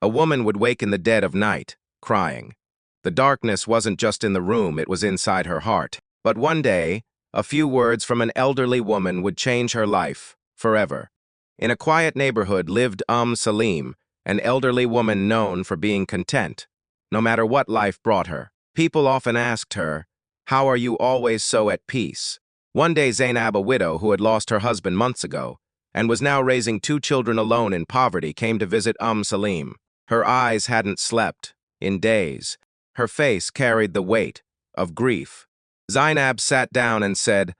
A woman would wake in the dead of night, crying. The darkness wasn't just in the room, it was inside her heart. But one day, a few words from an elderly woman would change her life, forever. In a quiet neighborhood lived Salim, an elderly woman known for being content, no matter what life brought her. People often asked her, "How are you always so at peace?" One day Zainab, a widow who had lost her husband months ago, and was now raising 2 children alone in poverty, came to visit Salim. Her eyes hadn't slept in days. Her face carried the weight of grief. Zainab sat down and said,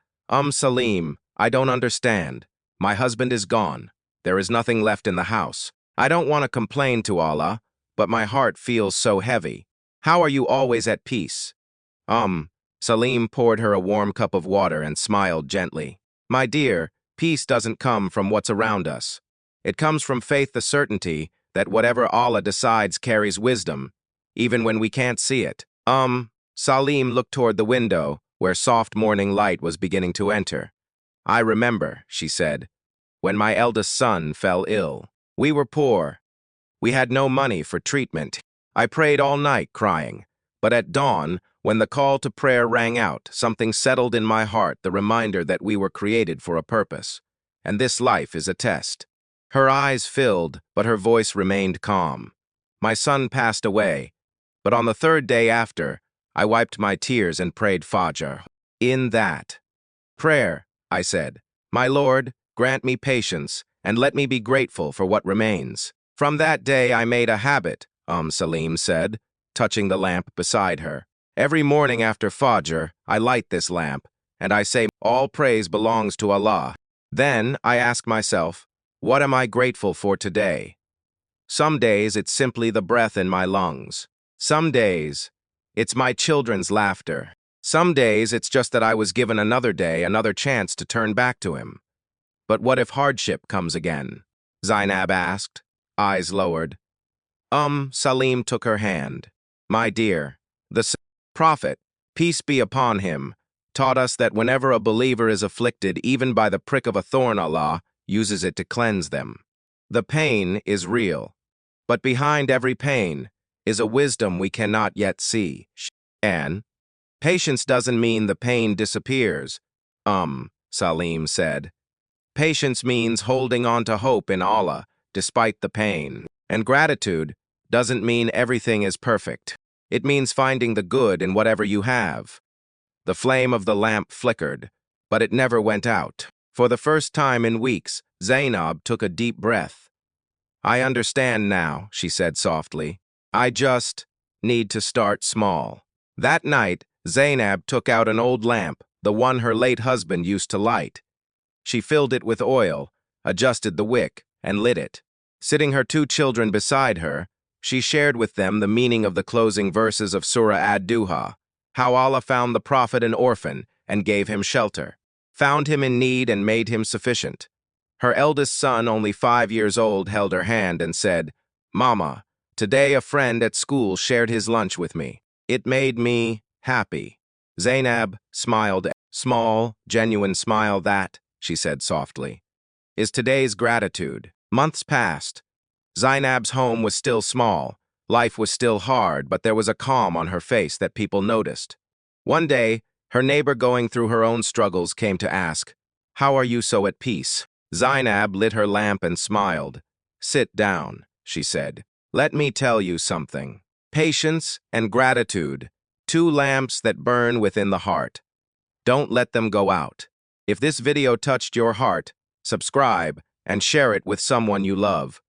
Salim, I don't understand. My husband is gone. There is nothing left in the house. I don't want to complain to Allah, but my heart feels so heavy. How are you always at peace? Salim poured her a warm cup of water and smiled gently. My dear, peace doesn't come from what's around us. It comes from faith, the certainty that whatever Allah decides carries wisdom, even when we can't see it. Salim looked toward the window, where soft morning light was beginning to enter. I remember, she said, when my eldest son fell ill. We were poor. We had no money for treatment. I prayed all night, crying. But at dawn, when the call to prayer rang out, something settled in my heart, the reminder that we were created for a purpose. And this life is a test. Her eyes filled, but her voice remained calm. My son passed away, but on the 3rd day after, I wiped my tears and prayed Fajr. In that prayer, I said, My Lord, grant me patience, and let me be grateful for what remains. From that day I made a habit, Salim said, touching the lamp beside her. Every morning after Fajr, I light this lamp, and I say, all praise belongs to Allah. Then I ask myself, what am I grateful for today? Some days it's simply the breath in my lungs. Some days it's my children's laughter. Some days it's just that I was given another day, another chance to turn back to him. But what if hardship comes again? Zainab asked, eyes lowered. Salim took her hand. My dear, the Prophet, peace be upon him, taught us that whenever a believer is afflicted, even by the prick of a thorn, Allah uses it to cleanse them. The pain is real, but behind every pain is a wisdom we cannot yet see. And patience doesn't mean the pain disappears, Salim said. Patience means holding on to hope in Allah despite the pain. And gratitude doesn't mean everything is perfect. It means finding the good in whatever you have. The flame of the lamp flickered, but it never went out. For the first time in weeks, Zainab took a deep breath. I understand now, she said softly. I just need to start small. That night, Zainab took out an old lamp, the one her late husband used to light. She filled it with oil, adjusted the wick, and lit it. Sitting her 2 children beside her, she shared with them the meaning of the closing verses of Surah Ad-Duha, how Allah found the Prophet an orphan and gave him shelter, found him in need and made him sufficient. Her eldest son, only 5 years old, held her hand and said, Mama, today a friend at school shared his lunch with me. It made me happy. Zainab smiled, small, genuine smile that, she said softly, is today's gratitude. Months passed. Zainab's home was still small. Life was still hard, but there was a calm on her face that people noticed. One day, her neighbor going through her own struggles came to ask, How are you so at peace? Zainab lit her lamp and smiled. Sit down, she said. Let me tell you something. Patience and gratitude, 2 lamps that burn within the heart. Don't let them go out. If this video touched your heart, subscribe and share it with someone you love.